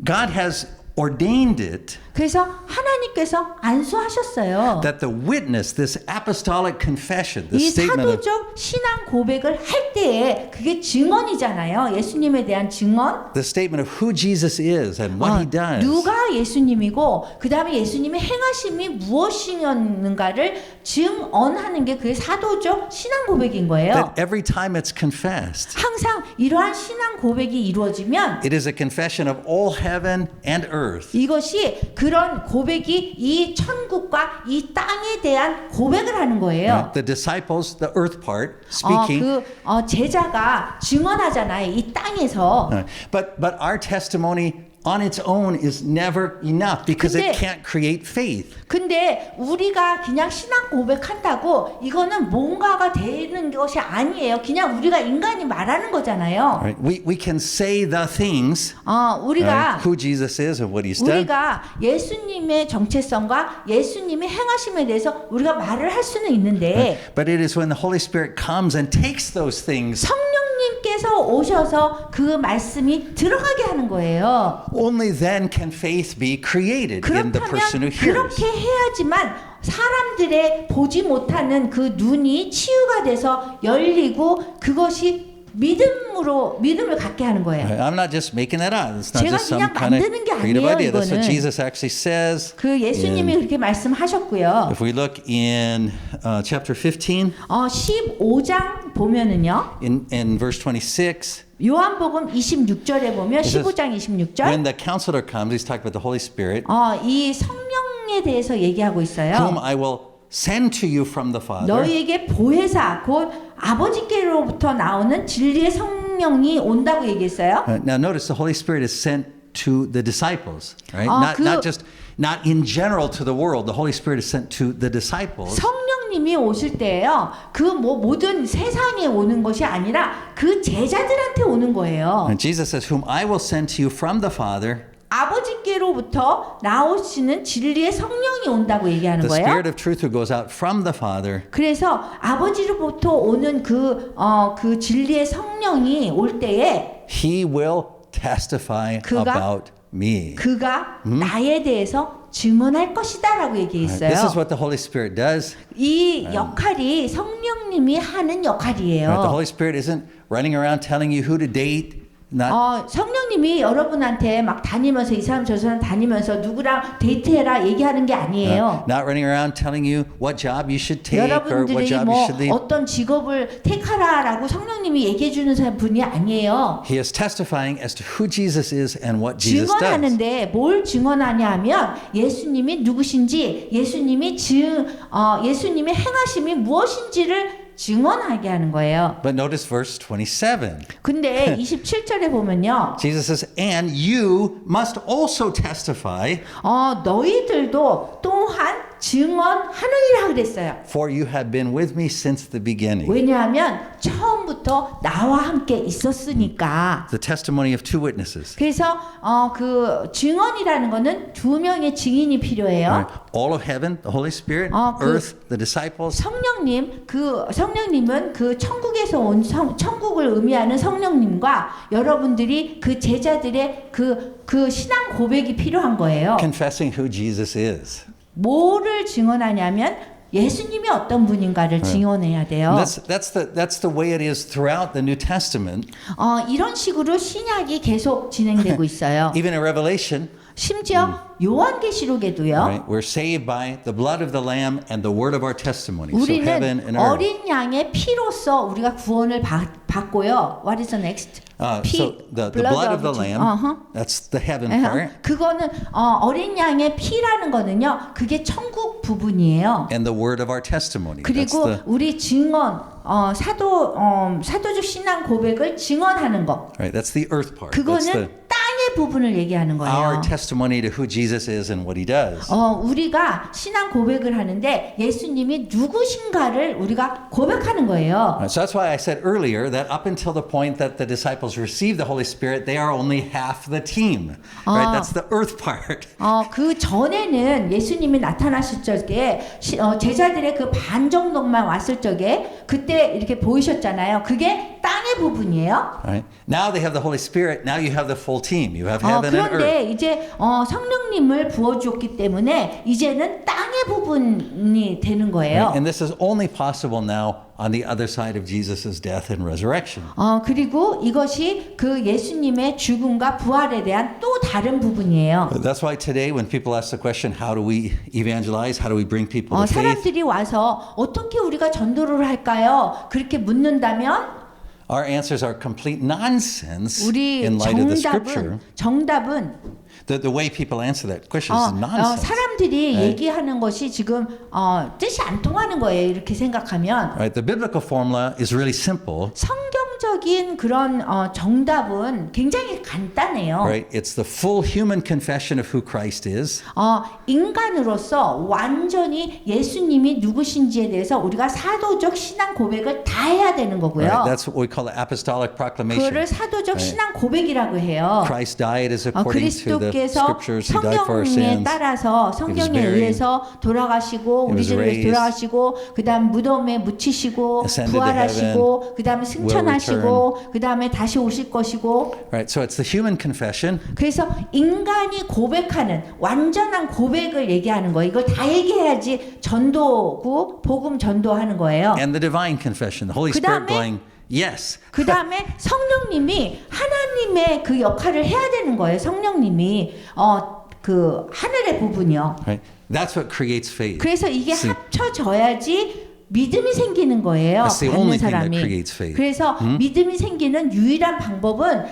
God has ordained it 그래서 하나님께서 안수하셨어요. that the witness, this apostolic confession, the 이 statement of 사도적 신앙 고백을 할 때에 그게 증언이잖아요. 예수님에 대한 증언. the statement of who Jesus is and what he does. 누가 예수님이고 그 다음에 예수님의 행하심이 무엇이었는가를 증언하는 게 그게 사도적 신앙 고백인 거예요. That every time it's confessed, 항상 이러한 신앙 고백이 이루어지면 it is a confession of all heaven and earth. 이것이 그런 고백이 이 천국과 이 땅에 대한 고백을 하는 거예요. The disciples, the earth part, speaking. 제자가 증언하잖아요. 이 땅에서. But our testimony on its own is never enough because it can't create faith. 근데 우리가 그냥 신앙 고백한다고 이거는 뭔가가 되는 것이 아니에요. 그냥 우리가 인간이 말하는 거잖아요. Right? We can say the things, 우리가 who Jesus is and what he's done. 우리가 예수님의 정체성과 예수님의 행하심에 대해서 우리가 말을 할 수는 있는데 But it is when the Holy Spirit comes and takes those things, 성령님께서 오셔서 그 말씀이 들어가게 하는 거예요. only then can faith be created in the person who 그렇다면 hears. 그렇게 해야지만 사람들의 보지 못하는 그 눈이 치유가 돼서 열리고 그것이 믿음을 갖게 하는 거예요. I'm not just making that up. It's not 제가 just some 그냥 kind of 만드는 게 creative 아니에요, idea. That's what 이거는. Jesus actually says. 그 예수님이 그렇게 말씀하셨고요. If we look in chapter 15, 15장 보면은요. in verse 26, 요한복음 26절에 보면 It says, 15장 26절 when the Counselor comes, he's talking about the Holy Spirit, 이 성령에 대해서 얘기하고 있어요. whom I will send to you from the Father. 너희에게 보혜사 곧 아버지께로부터 나오는 진리의 성령이 온다고 얘기했어요. Now notice the Holy Spirit is sent to the disciples, right? 아, Not in general to the world. The Holy Spirit is sent to the disciples. 성령님이 오실 때예요. 그 뭐 모든 세상에 오는 것이 아니라 그 제자들한테 오는 거예요. And Jesus says, "Whom I will send to you from the Father, 아버지께로부터 나오시는 진리의 성령이 온다고 얘기하는 the 거예요. Spirit of truth who goes out from the Father, 그래서 아버지로부터 오는 그 진리의 성령이 올 때에 He will testify about me." 그가 나에 대해서 증언할 것이다라고 얘기했어요. This is what the Holy Spirit does. 이 역할이 성령님이 하는 역할이에요. Right? The Holy Spirit isn't running around telling you who to date. Not 성령님이 여러분한테 막 다니면서 이 사람 저 사람 다니면서 누구랑 데이트해라 얘기하는 게 아니에요. not running around telling you what job you should take or what 여러분들이 job you 뭐 should leave. 어떤 직업을 택하라라고 성령님이 얘기해 주는 분이 아니에요. He is testifying as to who Jesus is and what Jesus does. 증언하는데 뭘 증언하냐 하면 예수님이 누구신지 예수님이 예수님의 행하심이 무엇인지를 증언하게 하는 거예요. But notice verse 27. 근데 27절에 보면요. Jesus says, "And you must also testify, 너희들도 또한 증언하느니라 그랬어요. for you have been with me since the beginning." 왜냐하면 처음부터 나와 함께 있었으니까. The testimony of two witnesses. 그래서 그 증언이라는 거는 두 명의 증인이 필요해요. Right? All of heaven, the Holy Spirit, earth, the disciples. 성령님은 그 천국에서 온 천국을 의미하는 성령님과 여러분들이 그 제자들의 그 신앙 고백이 필요한 거예요. Confessing who Jesus is. 뭐를 증언하냐면 예수님이 어떤 분인가를 증언해야 돼요. That's the way it is throughout the New Testament. 이런 식으로 신약이 계속 진행되고 있어요. Even in Revelation, 심지어 요한계시록에도요. right, we're saved by the blood of the Lamb and the word of our testimony. So heaven 우리는 and earth. 어린 양의 피로써 우리가 구원을 받고요. What is the next? So the blood of the Lamb, that's the heaven part. 그거는 어린 양의 피라는 거는요. 그게 천국 부분이에요. And the word of our testimony. 그리고 우리 증언, 사도적 신앙 고백을 증언하는 거. Right, that's the earth part. That's 그거는 땅의 부분을 얘기하는 거예요. our testimony to who Jesus is and what he does. 우리가 신앙 고백을 하는데 예수님이 누구신가를 우리가 고백하는 거예요. So that's why I said earlier that up until the point that the disciples received the Holy Spirit, they are only half the team. Right? That's the earth part. 그 전에는 예수님이 나타났을 적에 제자들의 그 반 정도만 왔을 적에 그때 이렇게 보이셨잖아요. 그게 땅의 부분이에요. Right? Now they have the Holy Spirit. Now you have the full team. You have heaven and earth. 그런데 이제 성령님을 부어주었기 때문에 이제는 땅의 부분이 되는 거예요. Right? And this is only possible now on the other side of Jesus' death and resurrection. 그리고 이것이 그 예수님의 죽음과 부활에 대한 또 다른 부분이에요. That's why today when people ask the question, how do we evangelize? How do we bring people to faith? 사람들이 와서 어떻게 우리가 전도를 할까요? 그렇게 묻는다면 Our answers are complete nonsense 우리 in light of the scripture. 정답은 The way people answer that question is nonsense. 사람들이 얘기하는 것이 지금 뜻이 안 통하는 거예요. 이렇게 생각하면 Right? The biblical formula is really simple. 성경적인 그런 정답은 굉장히 간단해요. Right? It's the full human confession of who Christ is. 인간으로서 완전히 예수님이 누구신지에 대해서 우리가 사도적 신앙 고백을 다 해야 되는 거고요. Right? That's what we call the apostolic proclamation. 그를 사도적 신앙 고백이라고 해요. Christ died as according to the 그리스도께서 scriptures. He died for our 성경에 sins. 따라서 성경에 의해서 돌아가시고 우리들을 위해서 돌아가시고 그다음 무덤에 묻히시고 ascended to 부활하시고 그다음에 승천하시고 그다음에 다시 오실 것이고. Right. So it's the human confession. 그래서 인간이 고백하는 완전한 고백을 얘기하는 거예요. 이걸 다 얘기해야지 전도고 복음 전도하는 거예요. And the divine confession. The Holy Spirit going, yes. 그 다음에 성령님이 하나님의 그 역할을 해야 되는 거예요. 성령님이 그 하늘의 부분이요. Right. That's what creates faith. 그래서 이게 합쳐져야지 믿음이 생기는 거예요. That's the 받는 only thing that 사람이. creates faith. 그래서 믿음이 생기는 유일한 방법은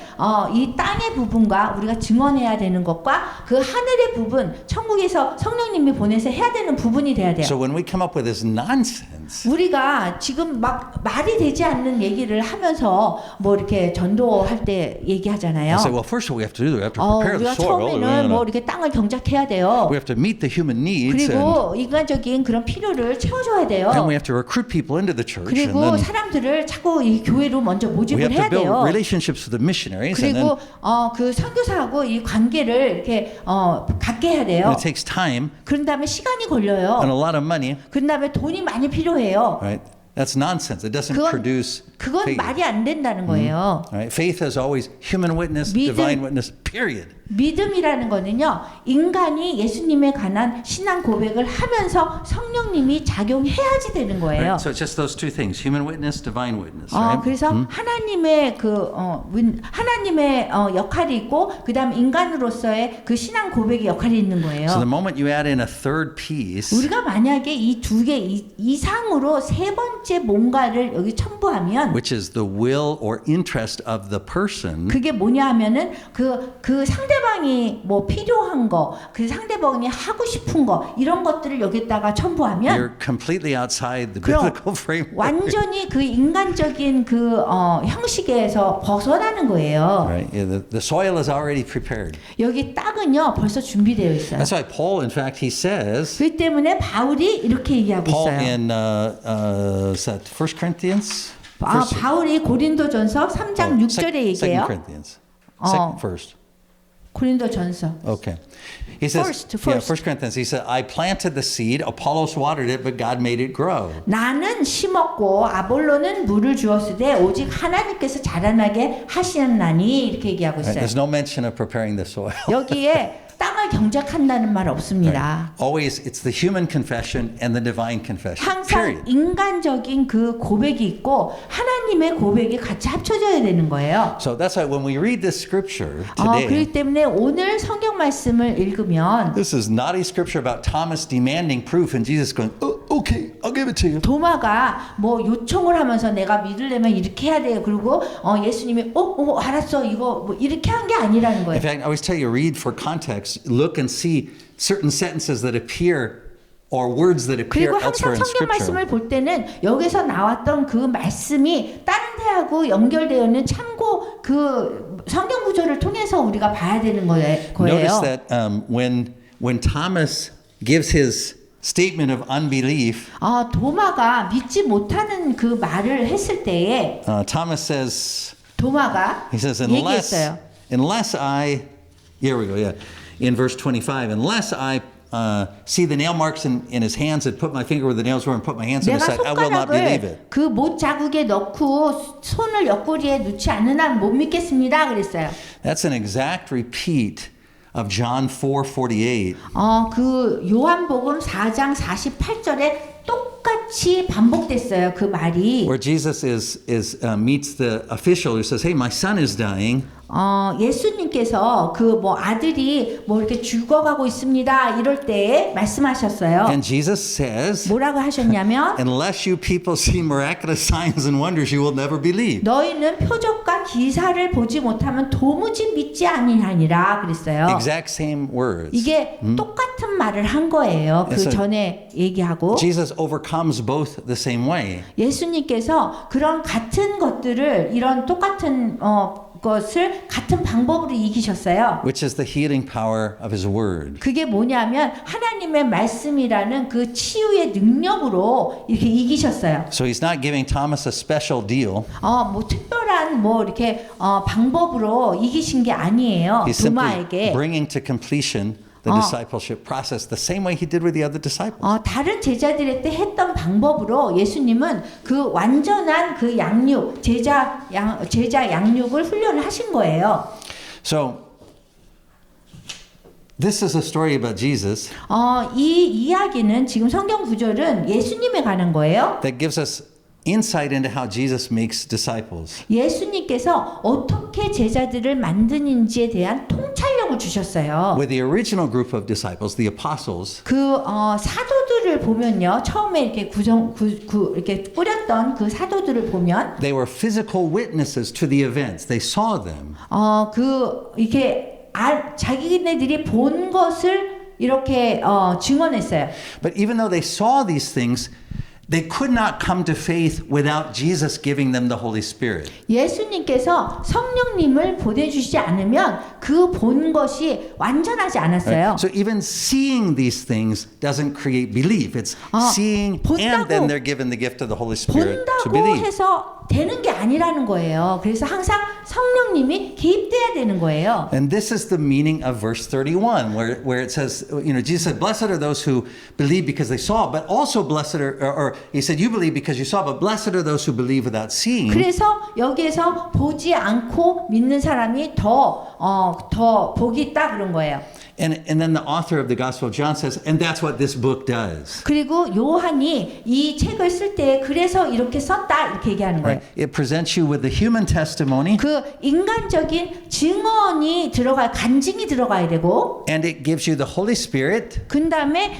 이 땅의 부분과 우리가 증언해야 되는 것과 그 하늘의 부분, 천국에서 성령님이 보내서 해야 되는 부분이 돼야 돼요. So when we come up with this nonsense, 우리가 지금 막 말이 되지 않는 얘기를 하면서 뭐 이렇게 전도할 때 얘기하잖아요. I say, well, first we have to do, we have to prepare the 우리가 soil. 처음에는 뭐 이렇게 땅을 경작해야 돼요. We have to meet the human needs, and 그리고 인간적인 그런 필요를 채워줘야 돼요. we have to recruit people into the church, and 그리고 then 사람들을 자꾸 이 교회로 먼저 we 모집을 have to 해야 build 돼요. relationships with the missionaries, and then 그리고 그 선교사하고 이 관계를 이렇게 갖게 해야 돼요. it takes time 그런 다음에 시간이 and 걸려요. a lot of money, 그런 다음에 돈이 많이 필요해요. right? That's nonsense. It doesn't produce 그건 faith. 말이 안 된다는 거예요. Right? Faith is always human witness, 믿음. divine witness, period. 믿음이라는 거는요, 인간이 예수님에 관한 신앙 고백을 하면서 성령님이 작용해야지 되는 거예요. Right? So it's just those two things: human witness, divine witness. Right? 그래서 하나님의 하나님의 역할이 있고, 그다음 인간으로서의 그 신앙 고백의 역할이 있는 거예요. So the moment you add in a third piece, 우리가 만약에 이 두 개 이상으로 세 번째 뭔가를 여기 첨부하면, which is the will or interest of the person, 그게 뭐냐 하면은 그 상대방이 뭐 필요한 거, 그 상대방이 하고 싶은 거, 이런 것들을 여기다가 첨부하면 you're completely outside the 그럼 biblical framework. 완전히 그 인간적인 그 형식에서 벗어나는 거예요. Right? Yeah, the soil is already prepared. 여기 땅은요 벌써 준비되어 있어요. That's why Paul, in fact, he says, 그 때문에 바울이 이렇게 얘기하고 Paul 있어요. in is that 1 Corinthians? 바울이 고린도전서 3장 6절에 얘기해요. 2 Corinthians. Second, first. 고린도전서. Okay. He says, First. Yeah, 1 Corinthians, he said, I planted the seed, Apollos watered it, but God made it grow. 나는 심었고 아볼로는 물을 주었으되 오직 하나님께서 자라나게 하시나니, 이렇게 얘기하고 Right? 있어요. There's no mention of preparing the soil. 여기에 땅을 경작한다는 말 없습니다. Always, it's the human confession and the divine confession. 항상 Period. 인간적인 그 고백이 있고 하나님의 고백이 같이 합쳐져야 되는 거예요. So that's why when we read this scripture today, 그렇기 때문에 오늘 성경 말씀을 읽으면 this is not a scripture about Thomas demanding proof and Jesus going, oh, okay, I'll give it to you. 도마가 뭐 요청을 하면서 내가 믿으려면 이렇게 해야 돼요. 그리고 예수님이 알았어 이거 뭐 이렇게 한 게 아니라는 In 거예요. fact, I always tell you, read for context, look and see certain sentences that appear or words that appear 그리고 elsewhere 항상 in 성경 말씀을 scripture. 볼 때는 여기서 나왔던 그 말씀이 다른 데하고 연결되어 있는 참고 그 성경 구절을 통해서 우리가 봐야 되는 거예요. Notice that when Thomas gives his statement of unbelief, 도마가 믿지 못하는 그 말을 했을 때에 Thomas says, 도마가 he says, 얘기했어요. unless I, here we go, yeah, in verse 25, unless I see the nail marks in his hands and put my finger where the nails were and put my hands in his 내가 side, I will not believe 손가락을 it. 그 못 자국에 넣고 손을 옆구리에 넣지 않는 한 못 믿겠습니다. 그랬어요. That's an exact repeat of John 4:48. 그 요한복음 4장 48절에 똑같이 반복됐어요. 그 말이. Where Jesus meets the official who says, "Hey, my son is dying." 예수님께서 그 뭐 아들이 뭐 이렇게 죽어가고 있습니다. 이럴 때 말씀하셨어요. And Jesus says, 뭐라고 하셨냐면 "Unless you people see miraculous signs and wonders, you will never believe." 너희는 표적과 기사를 보지 못하면 도무지 믿지 아니하니라 그랬어요. Exact same words. 이게 똑같은 말을 한 거예요. 그 그래서 전에 얘기하고. Jesus overcomes both the same way. 예수님께서 그런 같은 것들을 이런 똑같은 것을 같은 방법으로 이기셨어요. Which is the healing power of His Word. 그게 뭐냐면 하나님의 말씀이라는 그 치유의 능력으로 이렇게 이기셨어요. So He's not giving Thomas a special deal. 뭐 특별한 뭐 이렇게 방법으로 이기신 게 아니에요. He's simply 도마에게. bringing to completion the discipleship process the same way He did with the other disciples. 다른 제자들의 때 했던 방법으로 예수님은 그 완전한 그 양육, 제자 양육을 훈련을 하신 거예요. So this is a story about Jesus 이 이야기는 지금 성경 구절은 예수님에 관한 거예요. that gives us insight into how Jesus makes disciples. 예수님께서 어떻게 제자들을 만드는지에 대한 통찰력을 주셨어요. With the original group of disciples, the apostles, 그 사도들 사도들을 보면요. 처음에 이렇게 이렇게 꾸렸던 그 사도들을 보면 they were physical witnesses to the events. They saw them. 이렇게 자기네들이 본 것을 이렇게 증언했어요. But even though they saw these things, they could not come to faith without Jesus giving them the Holy Spirit. 예수님께서 성령님을 보내주시지 않으면 그 본 것이 완전하지 않았어요. So even seeing these things doesn't create belief. It's seeing and then they're given the gift of the Holy Spirit to 본다고 believe. 해서 되는 게 아니라는 거예요. 그래서 항상 성령님이 개입돼야 되는 거예요. And this is the meaning of verse 31, where it says, Jesus said, blessed are those who believe because they saw, but also blessed are, or he said, you believe because you saw, but blessed are those who believe without seeing. 그래서 여기에서 보지 않고 믿는 사람이 더 복이 있다 그런 거예요. And then the author of the Gospel of John says, and that's what this book does. 그리고 요한이 이 책을 쓸 때 그래서 이렇게 썼다 이렇게 얘기하는 거예요. It presents you with the human testimony. 그 인간적인 증언이 간증이 들어가야 되고, And it gives you the Holy Spirit. 그 다음에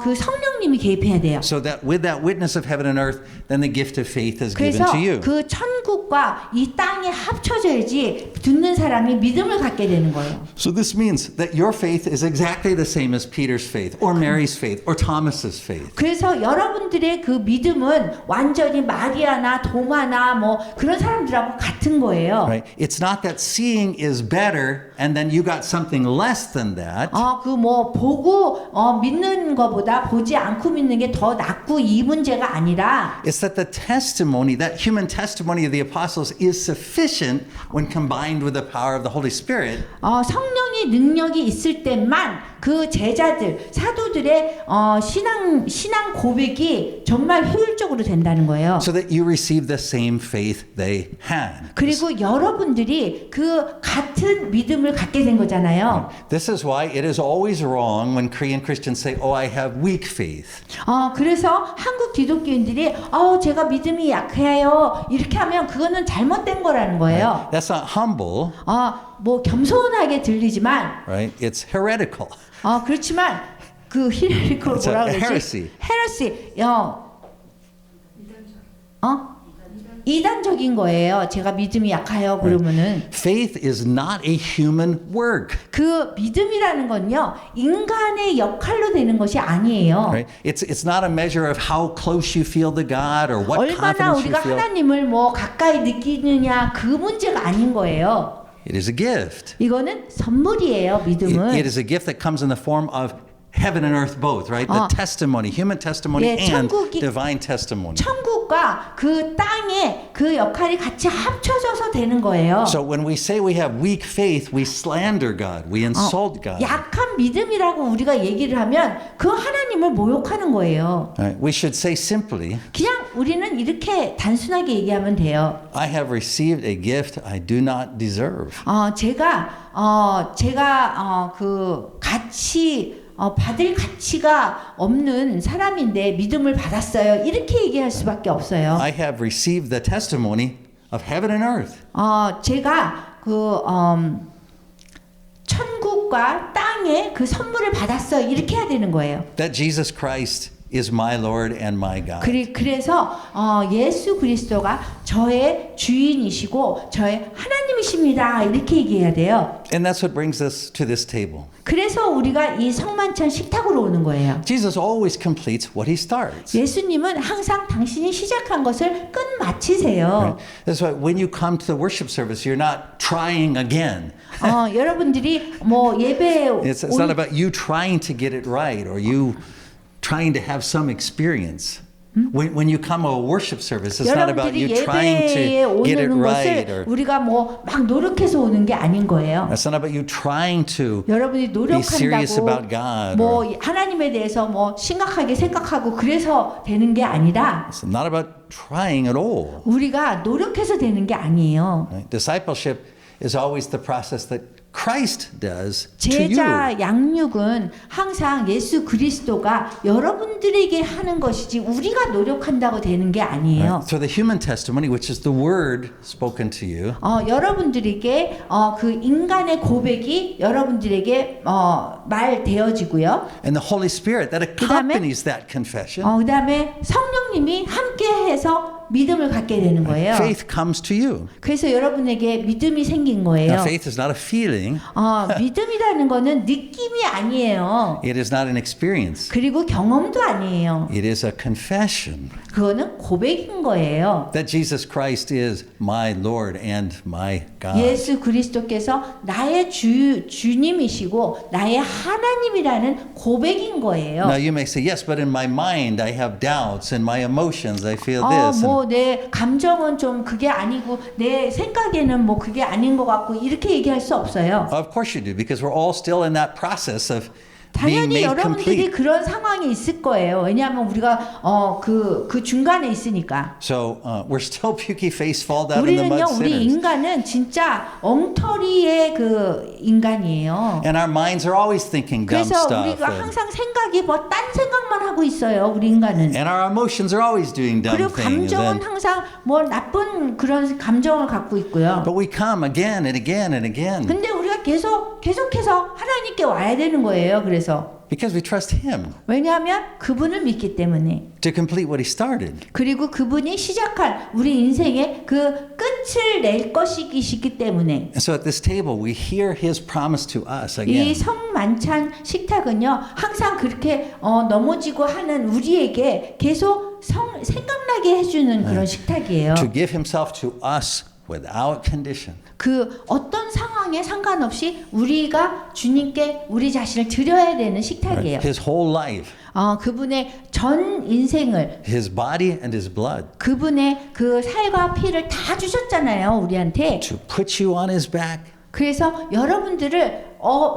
그 성령님이 개입해야 돼요. So that with that witness of heaven and earth, then the gift of faith is given 그래서 to you. 그 천국과 이 땅이 합쳐져야지 듣는 사람이 믿음을 갖게 되는 거예요. So this means that your faith is exactly the same as Peter's faith, or Mary's faith, or Thomas's faith. 그래서 여러분들의 그 믿음은 완전히 마리아나 도마나 뭐 그런 사람들하고 같은 거예요. Right? It's not that seeing is better and then you got something less than that. 그 뭐 보고 믿는 것보다 보지 않고 믿는 게 더 낫고 이 문제가 아니라 It's that the testimony, that human testimony of the apostles is sufficient when combined with the power of the Holy Spirit. 성령의 능력이 있을 때만 그 제자들, 사도들의 신앙 고백이 정말 효율적으로 된다는 거예요. So that you receive the same faith they had. 그리고 여러분들이 그 같은 믿음을 갖게 된 거잖아요. This is why it is always wrong when Korean Christians say, "Oh, I have weak faith." 그래서 한국 기독교인들이 제가 믿음이 약해요. 이렇게 하면 그거는 잘못된 거라는 거예요. That's not humble, 뭐 겸손하게 들리지만, right? It's heretical. 그렇지만 그 히레리컬 It's a 뭐라 그러지? heresy. 헤레시. 이단적인 거예요. 제가 믿음이 약해요. 그러면은 Faith is not a human work. 그 믿음이라는 건요 인간의 역할로 되는 것이 아니에요. Right? It's not a measure of how close you feel to God or what 얼마나 confidence you 우리가 feel. 하나님을 뭐 가까이 느끼느냐 그 문제가 아닌 거예요. It is a gift. 이거는 선물이에요. 믿음은. It is a gift that comes in the form of heaven and earth both, right? The testimony, human testimony 예, and 천국이- divine testimony. 천국과 그 땅의 그 역할이 같이 합쳐져서 되는 거예요. So when we say we have weak faith, we slander God, we insult God. 약한 믿음이라고 우리가 얘기를 하면 그 하나님을 모욕하는 거예요. Right? We should say simply, 그냥 우리는 이렇게 단순하게 얘기하면 돼요. I have received a gift I do not deserve. 제가 그 같이 받을 가치가 없는 사람인데 믿음을 받았어요. 이렇게 얘기할 수밖에 없어요. I have received the testimony of heaven and earth. 제가 그 천국과 땅에 그 선물을 받았어요. 이렇게 해야 되는 거예요. That Jesus Christ is my Lord and my God. 그래서 예수 그리스도가 저의 주인이시고 저의 하나님이십니다. 이렇게 얘기해야 돼요. And that's what brings us to this table. 그래서 우리가 이 성만찬 식탁으로 오는 거예요. Jesus always completes what he starts. 예수님은 항상 당신이 시작한 것을 끝마치세요. That's why when you come to the worship service, you're not trying again. 여러분들이 뭐 예배에 It's not about you trying to get it right or you trying to have some experience. When you come to a worship service, it's not about 여러분들이 you trying 예배에 to get it 오는 right 것을 or 우리가 뭐 막 노력해서 오는 게 아닌 거예요. it's not about you trying to 여러분이 be serious about 노력한다고 God. 뭐 Or, 하나님에 대해서 뭐 심각하게 생각하고 그래서 되는 게 아니라 it's not about trying at all. 우리가 노력해서 되는 게 아니에요. Right? Discipleship is always the process that Christ does to you. 제자 양육은 항상 예수 그리스도가 여러분들에게 하는 것이지 우리가 노력한다고 되는 게 아니에요. Right? So the human testimony, which is the word spoken to you, 여러분들에게 그 인간의 고백이 여러분들에게 말되어지고요. and the Holy Spirit that accompanies that confession. 그다음에 성령님이 함께해서 믿음을 갖게 되는 거예요. Faith comes to you. 그래서 여러분에게 믿음이 생긴 Now, 거예요. faith is not a feeling. 믿음이라는 거는 느낌이 아니에요. It is not an experience. 그리고 경험도 아니에요. It is a confession 그거는 고백인 거예요. that Jesus Christ is my Lord and my God. 예수 그리스도께서 나의 주님이시고 나의 하나님이라는 고백인 거예요. Now you may say, yes, but in my mind I have doubts, in my emotions I feel this. and 내 감정은 좀 그게 아니고 내 생각에는 뭐 그게 아닌 것 같고 이렇게 얘기할 수 없어요. Of course you do, because we're all still in that process of being 당연히 made 여러분들이 complete. 그런 상황이 있을 거예요. 왜냐하면 우리가 그 중간에 있으니까. So we're still puky face, fall down in the 우리는요, mud 우리 sinners. 인간은 진짜 엉터리의 그 인간이에요. And our minds are always thinking dumb 그래서 stuff. 우리가 항상 생각이 뭐 딴 생각만 하고 있어요. 우리 인간은. And our emotions are always doing dumb 그리고 things. 감정은 And, 항상 뭐 나쁜 그런 감정을 갖고 있고요. but we come again and again and again 근데 우리가 계속해서 하나님께 와야 되는 거예요. 그래서 because we trust Him 왜냐하면 그분을 믿기 때문에. to complete what He started. 그리고 그분이 시작한 우리 인생의 그 끝을 낼 것이기 때문에. And so at this table we hear His promise to us 이 again. 성만찬 식탁은요 항상 그렇게 넘어지고 하는 우리에게 계속 생각나게 해주는 그런 식탁이에요. To give Himself to us without condition. 그 어떤 상황에 상관없이 우리가 주님께 우리 자신을 드려야 되는 식탁이에요. His whole life, 그분의 전 인생을 His body and His blood, 그분의 그 살과 피를 다 주셨잖아요 우리한테. to put you on His back 그래서 여러분들을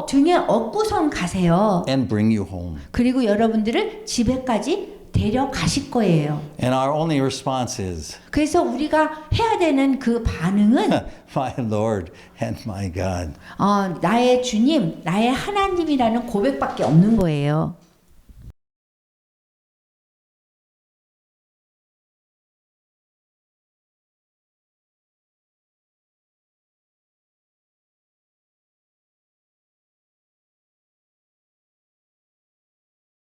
등에 업고선 가세요. and bring you home. 그리고 여러분들을 집에까지 데려가실 거예요. And our only response is, 그래서 우리가 해야 되는 그 반응은 my Lord and my God. 나의 주님, 나의 하나님이라는 고백밖에 없는 거예요.